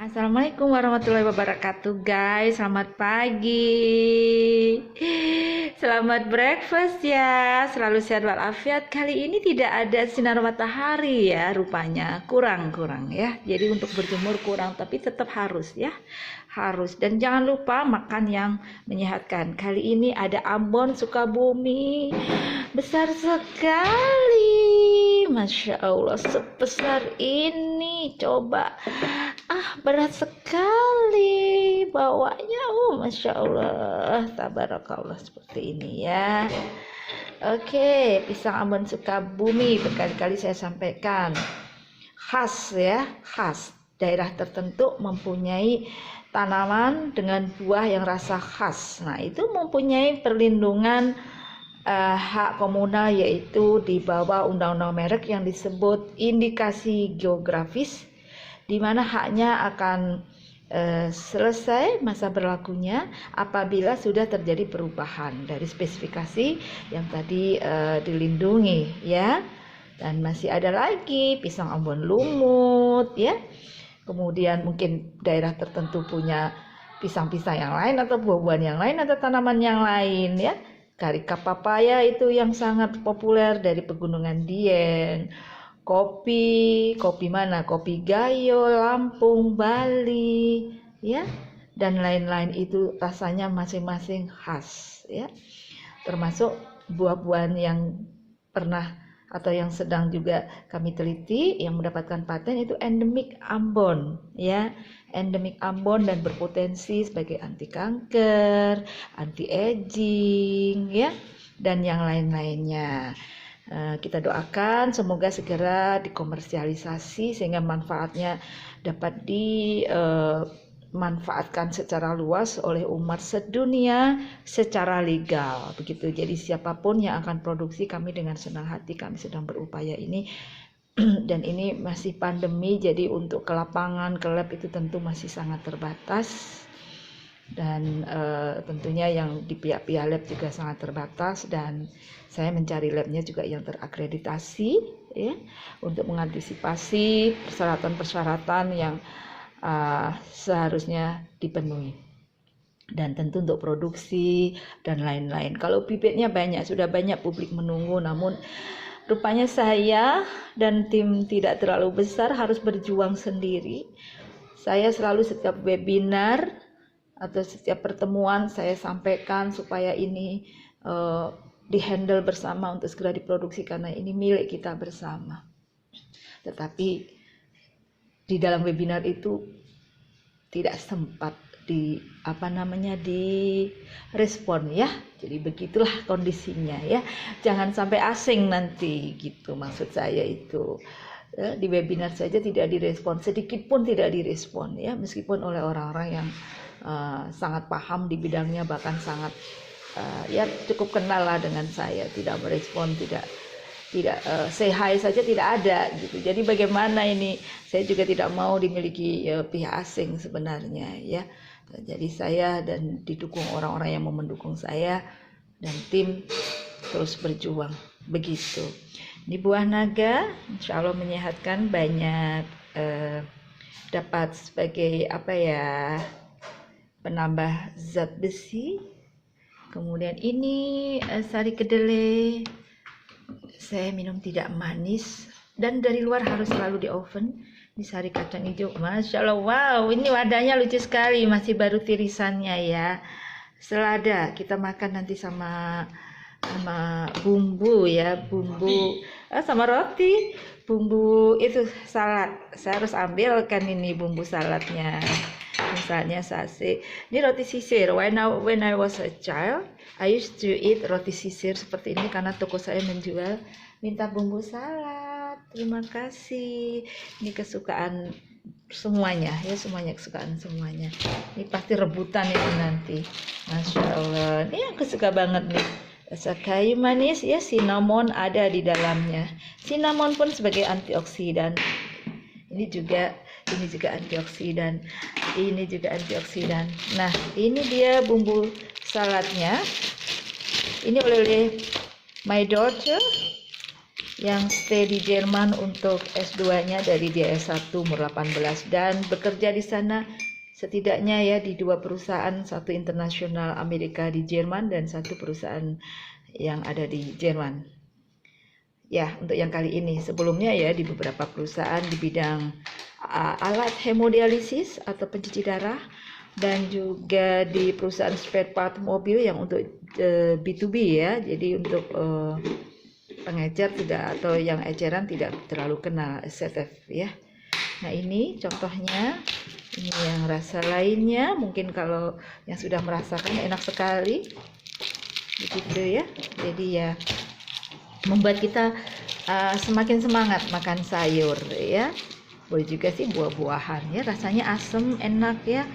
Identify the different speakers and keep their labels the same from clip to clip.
Speaker 1: Assalamualaikum warahmatullahi wabarakatuh guys. Selamat pagi. Selamat breakfast ya. Selalu sehat walafiat. Kali ini tidak ada sinar matahari ya, rupanya kurang ya. Jadi untuk berjemur kurang, tapi tetap harus ya. Harus. Dan jangan lupa makan yang menyehatkan. Kali ini ada Ambon Sukabumi. Besar sekali. Masya Allah, sebesar ini. Coba. Berat sekali bawanya. Masya Allah, tabarakallah, seperti ini ya. Oke, pisang Ambon Sukabumi berkali-kali saya sampaikan khas ya, khas daerah tertentu mempunyai tanaman dengan buah yang rasa khas. Nah, itu mempunyai perlindungan hak komunal, yaitu di bawah undang-undang merek yang disebut indikasi geografis, di mana haknya akan selesai masa berlakunya apabila sudah terjadi perubahan dari spesifikasi yang tadi dilindungi ya. Dan masih ada lagi pisang Ambon Lumut ya. Kemudian mungkin daerah tertentu punya pisang-pisang yang lain atau buah-buahan yang lain atau tanaman yang lain ya. Karika papaya itu yang sangat populer dari Pegunungan Dieng. Kopi mana? Kopi Gayo, Lampung, Bali, ya, dan lain-lain itu rasanya masing-masing khas, ya. Termasuk buah-buahan yang pernah atau yang sedang juga kami teliti yang mendapatkan paten itu endemik Ambon, ya, endemik Ambon dan berpotensi sebagai anti kanker, anti aging, ya, dan yang lain-lainnya. Kita doakan semoga segera dikomersialisasi sehingga manfaatnya dapat dimanfaatkan secara luas oleh umat sedunia secara legal begitu. Jadi siapapun yang akan produksi, kami dengan senang hati kami sedang berupaya ini. Dan ini masih pandemi, jadi untuk ke lapangan, ke lab itu tentu masih sangat terbatas. Dan tentunya yang di pihak-pihak lab juga sangat terbatas, dan saya mencari labnya juga yang terakreditasi ya, untuk mengantisipasi persyaratan-persyaratan yang seharusnya dipenuhi, dan tentu untuk produksi dan lain-lain. Kalau bibitnya banyak, sudah banyak publik menunggu, namun rupanya saya dan tim tidak terlalu besar, harus berjuang sendiri. Saya selalu setiap webinar atau setiap pertemuan saya sampaikan supaya ini dihandle bersama untuk segera diproduksi karena ini milik kita bersama. Tetapi di dalam webinar itu tidak sempat direspon ya. Jadi begitulah kondisinya ya. Jangan sampai asing nanti gitu, maksud saya itu. Di webinar saja tidak direspon, sedikit pun tidak direspon ya, meskipun oleh orang-orang yang sangat paham di bidangnya, bahkan sangat ya cukup kenal lah dengan saya, tidak merespon, tidak say hi saja tidak ada gitu. Jadi bagaimana ini, saya juga tidak mau dimiliki pihak asing sebenarnya ya. Jadi saya dan didukung orang-orang yang mau mendukung saya dan tim terus berjuang begitu. Di buah naga insya Allah menyehatkan, banyak dapat sebagai penambah zat besi. Kemudian ini sari kedelai, saya minum tidak manis, dan dari luar harus selalu di oven. Ini sari kacang hijau, Masya Allah, wow, ini wadahnya lucu sekali, masih baru tirisannya ya. Selada kita makan nanti sama bumbu ya, bumbu sama roti, bumbu itu salad. Saya harus ambilkan ini bumbu saladnya. Misalnya sase. Ini roti sisir. When I was a child, I used to eat roti sisir seperti ini karena toko saya menjual. Minta bumbu salad. Terima kasih. Ini kesukaan semuanya ya, semuanya kesukaan semuanya. Ini pasti rebutan itu nanti. Masya Allah. Ini yang kesuka banget nih. Rasa kayu manis ya, cinnamon ada di dalamnya. Cinnamon pun sebagai antioksidan. Ini juga antioksidan. Ini juga antioksidan. Nah, ini dia bumbu saladnya. Ini oleh my daughter. yang stay di Jerman untuk S2-nya dari dia S1 umur 18 dan bekerja di sana setidaknya ya di 2 perusahaan, satu internasional Amerika di Jerman dan satu perusahaan yang ada di Jerman. Ya, untuk yang kali ini. Sebelumnya ya di beberapa perusahaan di bidang alat hemodialisis atau pencuci darah dan juga di perusahaan spare part mobil yang untuk B2B ya. Jadi untuk pengecer tidak atau yang eceran tidak terlalu kena SFF ya. Nah, ini contohnya. Ini yang rasa lainnya, mungkin kalau yang sudah merasakan enak sekali. Begitu ya. Jadi ya membuat kita semakin semangat makan sayur ya. Boleh juga sih buah-buahan ya, rasanya asam enak ya.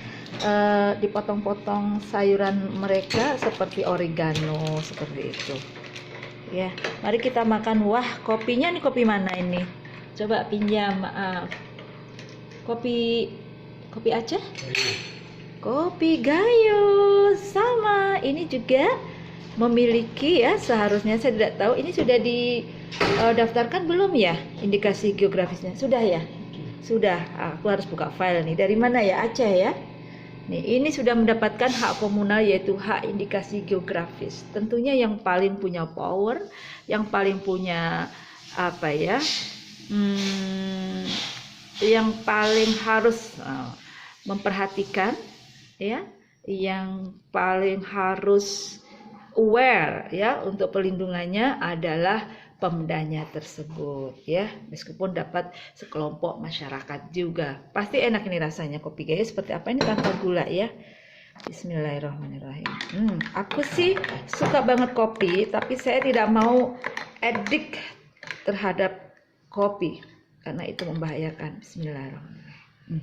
Speaker 1: Dipotong-potong sayuran mereka seperti oregano seperti itu ya. Mari kita makan. Wah, kopinya nih, kopi mana ini? Coba pinjam. Kopi Aceh? Kopi Gayo. Sama ini juga memiliki ya, seharusnya saya tidak tahu ini sudah didaftarkan belum ya indikasi geografisnya. Sudah ya? Sudah. Aku harus buka file nih. Dari mana ya? Aceh ya. Nih, ini sudah mendapatkan hak komunal yaitu hak indikasi geografis. Tentunya yang paling punya power, yang paling punya apa ya? Yang paling harus memperhatikan ya, yang paling harus aware ya untuk perlindungannya adalah pemdanya tersebut ya, meskipun dapat sekelompok masyarakat juga. Pasti enak ini rasanya kopi Gayo seperti apa ini tanpa gula ya. Bismillahirrahmanirrahim. Aku sih suka banget kopi, tapi saya tidak mau addict terhadap kopi karena itu membahayakan. Bismillahirrahmanirrahim.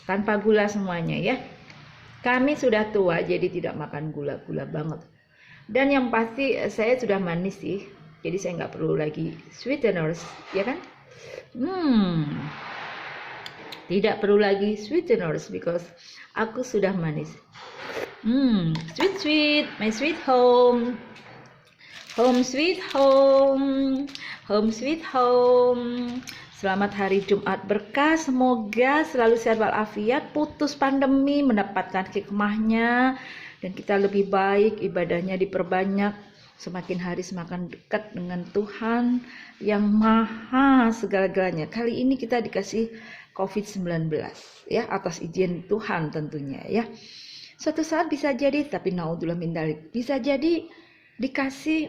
Speaker 1: Tanpa gula semuanya ya. Kami sudah tua jadi tidak makan gula-gula banget. Dan yang pasti saya sudah manis sih, jadi saya nggak perlu lagi sweeteners, ya kan? Tidak perlu lagi sweeteners because aku sudah manis. Sweet, my sweet home. Home sweet home. Home sweet home. Selamat hari Jumat berkah, semoga selalu sehat walafiat, putus pandemi, mendapatkan hikmahnya, dan kita lebih baik, ibadahnya diperbanyak, semakin hari semakin dekat dengan Tuhan yang maha segala-galanya. Kali ini kita dikasih COVID-19 ya, atas izin Tuhan tentunya ya. Suatu saat bisa jadi, tapi naudzubillah min dzalik, bisa jadi dikasih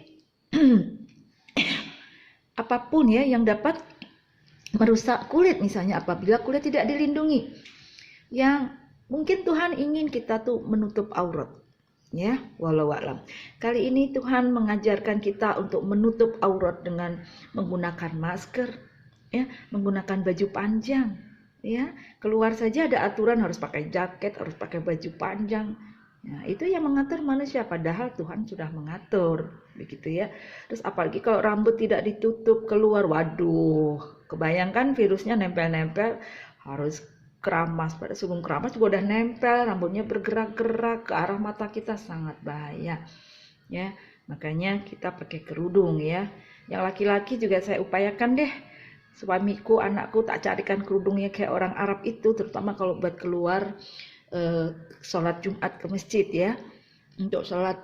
Speaker 1: apapun ya yang dapat merusak kulit, misalnya apabila kulit tidak dilindungi, yang mungkin Tuhan ingin kita tuh menutup aurat ya, walau alam. Kali ini Tuhan mengajarkan kita untuk menutup aurat dengan menggunakan masker ya, menggunakan baju panjang ya. Keluar saja ada aturan harus pakai jaket, harus pakai baju panjang. Nah, itu yang mengatur manusia, padahal Tuhan sudah mengatur, begitu ya. Terus apalagi kalau rambut tidak ditutup keluar, waduh, kebayangkan virusnya nempel-nempel, harus keramas, pada sebelum keramas juga udah nempel, rambutnya bergerak-gerak ke arah mata kita, sangat bahaya ya. Makanya kita pakai kerudung ya. Yang laki-laki juga saya upayakan deh, suamiku, anakku tak carikan kerudungnya kayak orang Arab itu, terutama kalau buat keluar sholat Jumat ke masjid ya. Untuk sholat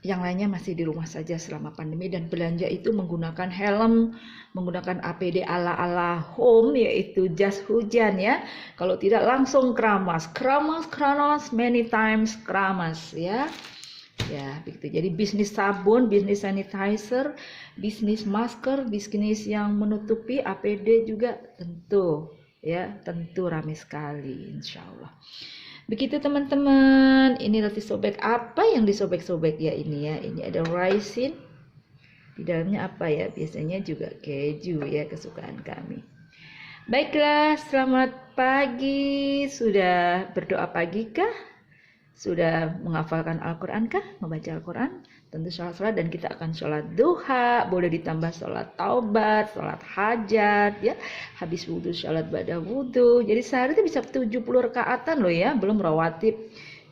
Speaker 1: yang lainnya masih di rumah saja selama pandemi, dan belanja itu menggunakan helm, menggunakan APD ala-ala home, yaitu jas hujan ya. Kalau tidak langsung keramas many times keramas ya. Ya begitu. Jadi bisnis sabun, bisnis sanitizer, bisnis masker, bisnis yang menutupi APD juga tentu ya, tentu ramai sekali insyaallah. Begitu teman-teman, ini roti sobek. Apa yang disobek-sobek ya ini ya? Ini ada raisin. Di dalamnya apa ya? Biasanya juga keju ya, kesukaan kami. Baiklah, selamat pagi. Sudah berdoa pagi kah? Sudah menghafalkan Al-Quran kah? Membaca Al-Quran? Tentu sholat-sholat, dan kita akan sholat duha, boleh ditambah sholat taubat, sholat hajat ya, habis wudhu sholat ba'da wudhu. Jadi sehari itu bisa 70 rakaatan loh ya, belum rawatib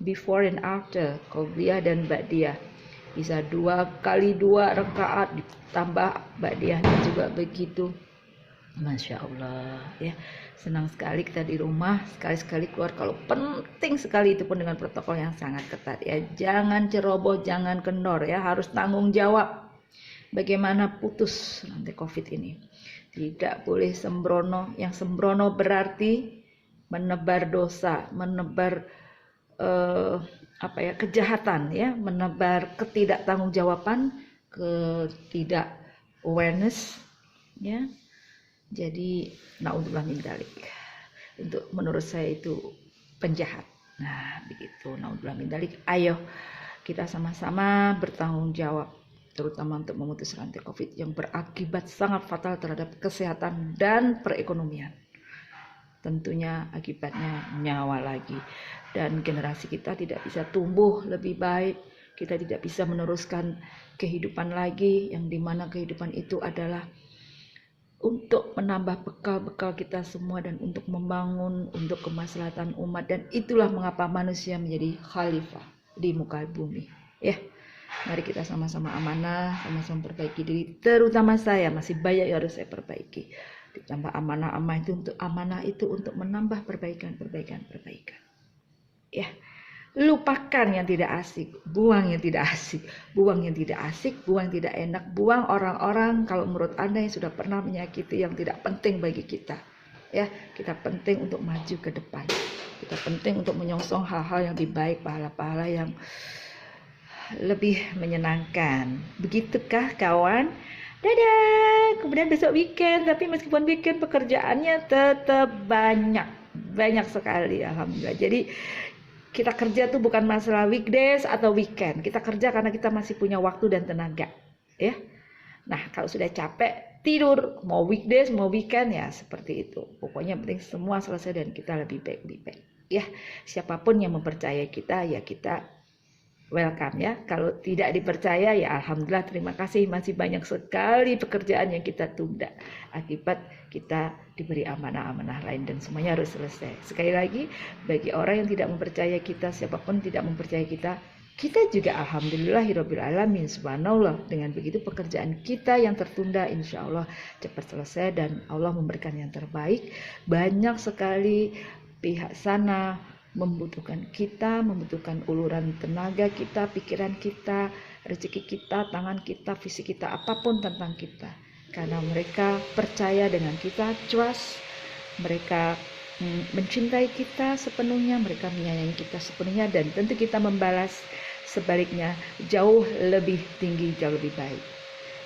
Speaker 1: before and after, qobliyah dan ba'diyah. bisa 2 kali 2 rakaat, ditambah badiahnya juga begitu. Masya Allah ya, senang sekali kita di rumah, sekali-sekali keluar kalau penting sekali, itu pun dengan protokol yang sangat ketat ya. Jangan ceroboh, jangan kendor ya, harus tanggung jawab bagaimana putus rantai COVID ini. Tidak boleh sembrono, yang sembrono berarti menebar dosa, menebar kejahatan ya, menebar ketidaktanggung-jawaban, ketidak awareness ya. Jadi naudzubillah min dzalik. Menurut saya itu penjahat. Nah, begitu, naudzubillah min dzalik. Ayo kita sama-sama bertanggung jawab, terutama untuk memutus rantai COVID yang berakibat sangat fatal terhadap kesehatan dan perekonomian. Tentunya akibatnya nyawa lagi, dan generasi kita tidak bisa tumbuh lebih baik, kita tidak bisa meneruskan kehidupan lagi, yang dimana kehidupan itu adalah untuk menambah bekal-bekal kita semua dan untuk membangun untuk kemaslahatan umat, dan itulah mengapa manusia menjadi khalifah di muka bumi ya. Mari kita sama-sama amanah, sama-sama perbaiki diri, terutama saya masih banyak yang harus saya perbaiki. Ditambah amanah itu untuk menambah perbaikan ya. Lupakan yang tidak asik, buang yang tidak asik, buang yang tidak asik, buang yang tidak enak, buang orang-orang kalau menurut Anda yang sudah pernah menyakiti, yang tidak penting bagi kita ya. Kita penting untuk maju ke depan, kita penting untuk menyongsong hal-hal yang lebih baik, pahala-pahala yang lebih menyenangkan. Begitukah kawan? Dadah. Kemudian besok weekend, tapi meskipun weekend pekerjaannya tetap banyak sekali, alhamdulillah. Jadi kita kerja tuh bukan masalah weekdays atau weekend. Kita kerja karena kita masih punya waktu dan tenaga ya. Nah, kalau sudah capek tidur, mau weekdays mau weekend ya seperti itu. Pokoknya penting semua selesai dan kita lebih baik ya. Siapapun yang mempercayai kita ya kita welcome ya. Kalau tidak dipercaya ya alhamdulillah, terima kasih, masih banyak sekali pekerjaan yang kita tunda akibat kita diberi amanah-amanah lain, dan semuanya harus selesai. Sekali lagi, bagi orang yang tidak mempercaya kita, siapapun tidak mempercaya kita juga alhamdulillahirabbil alamin, subhanallah. Dengan begitu pekerjaan kita yang tertunda insya Allah cepat selesai dan Allah memberikan yang terbaik. Banyak sekali pihak sana membutuhkan kita, membutuhkan uluran tenaga kita, pikiran kita, rezeki kita, tangan kita, fisik kita, apapun tentang kita. Karena mereka percaya dengan kita, trust, mereka mencintai kita sepenuhnya, mereka menyayangi kita sepenuhnya, dan tentu kita membalas sebaliknya jauh lebih tinggi, jauh lebih baik.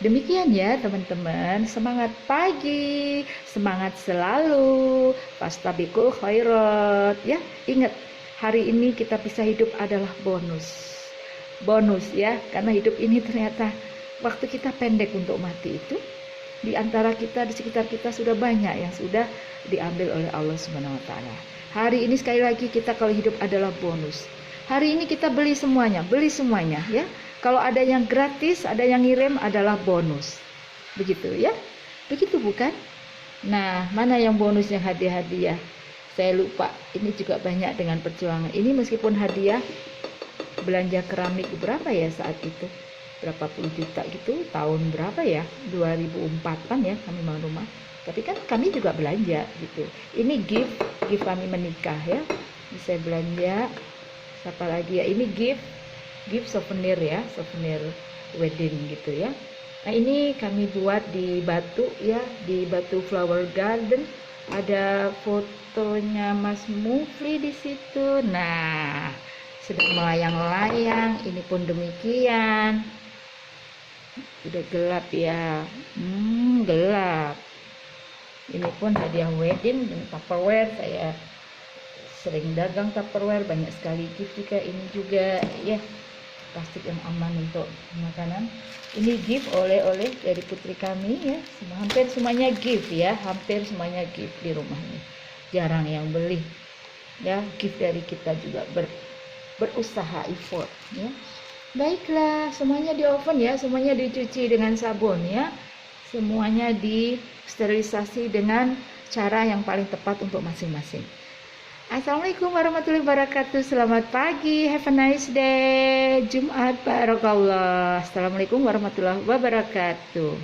Speaker 1: Demikian ya teman-teman, semangat pagi, semangat selalu, fastabiqul khairat ya. Ingat, hari ini kita bisa hidup adalah bonus ya, karena hidup ini ternyata waktu kita pendek untuk mati. Itu di antara kita, di sekitar kita sudah banyak yang sudah diambil oleh Allah Subhanahu wa taala. Hari ini sekali lagi kita kalau hidup adalah bonus. Hari ini kita beli semuanya ya. Kalau ada yang gratis, ada yang ngirim adalah bonus. Begitu ya? Begitu bukan? Nah, mana yang bonus, yang hadiah-hadiah? Saya lupa. Ini juga banyak dengan perjuangan. Ini meskipun hadiah, belanja keramik berapa ya saat itu? Berapa puluh juta gitu, tahun berapa ya? 2004-an ya kami bangun rumah. Tapi kan kami juga belanja gitu. Ini gift kami menikah ya. Bisa belanja. Siapa lagi ya? Ini gift souvenir ya, souvenir wedding gitu ya. Nah, ini kami buat di Batu ya, di Batu Flower Garden. Ada fotonya Mas Mufli di situ. Nah, sedang melayang-layang. Ini pun demikian. Udah gelap ya. Gelap. Ini pun hadiah wedding dan Tupperware. Saya sering dagang Tupperware, banyak sekali gift juga. Ini juga ya, plastik yang aman untuk makanan. Ini gift oleh-oleh dari putri kami ya. Hampir semuanya gift ya, hampir semuanya gift di rumah ini. Jarang yang beli. Ya, gift dari kita juga berusaha effort ya. Baiklah, semuanya di oven ya, semuanya dicuci dengan sabun ya. Semuanya disterilisasi dengan cara yang paling tepat untuk masing-masing. Assalamualaikum warahmatullahi wabarakatuh. Selamat pagi, have a nice day. Jumat Barakallah. Assalamualaikum warahmatullahi wabarakatuh.